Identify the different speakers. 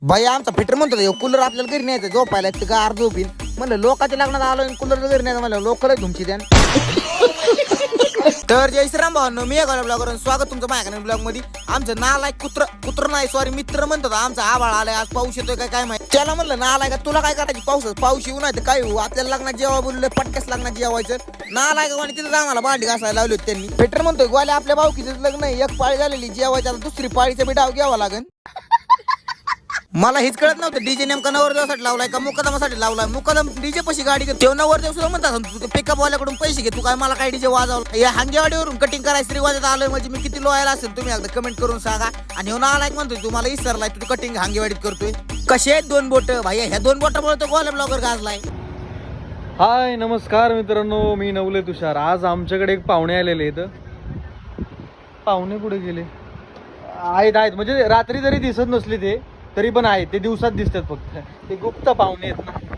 Speaker 1: बाई आमचा फिटर म्हणतो कूलर आपल्याला घरी न्यायचं झोपायला ते गार झोपीन म्हणलं लोकांच्या लग्नात आलो कूलर घरी न्यायचं म्हणलं लोक तुमची द्या. तर जय श्रीराम भावांनो, मी ब्लॉगवर स्वागत तुमचं माझ्या ब्लॉग मध्ये. आमचं नालायक कुत्र नाही सॉरी मित्र म्हणतो आमचा आभाळ आलाय आज पाऊस येतोय काय माहिती. त्याला म्हणलं नालाय का तुला काय करायची पाऊस येऊ नाही तर काय होऊ आपल्याला लग्नात जेव्हा बोलले पटक्यास लग्नात जेवायचं नालाय का आणि तिथं आम्हाला भांडी घासायला लावली होती त्यांनी. फिटर म्हणतोय गोल्या आपल्या भाऊकीचं लग्न आहे एक पाळी झालेली जेवायच्या दुसरी पाळीचा बी डाव घ्यावा लागेल. मला हेच कळत नव्हतं डीजे नेमका नवरदेवासाठी लावलाय का मुकदमासाठी लावलाय. मुकदम डीजे पशी गाडी तेव्हा नवरदेव सुद्धा म्हणतात तू पिकअप वाल्याकडून पैसे घे तू काय मला काय डीजे वाजवला. या हांगेवाडीवरून कटिंग करायचं श्री वाजत आलोय म्हणजे मी किती लोयाला असेल तुम्ही एकदा कमेंट करून सांगा. आणि हो नालायक म्हणतोय तुम्हाला इसरलाय तू कटिंग हांगेवाडीत करतोय. कसे आहेत दोन बोट भाई ह्या दोन बोटामुळे तो गोल्या ब्लॉगर गाजलाय.
Speaker 2: हाय नमस्कार मित्रांनो, मी नवले तुषार. आज आमच्याकडे एक पाहुणे आलेले आहेत. पाहुणे कुठे गेले आहेत म्हणजे रात्री जरी दिसत नसले ते तरी पण आहेत ते दिवसात दिसतात फक्त ते गुप्त पाहुणे आहेत ना.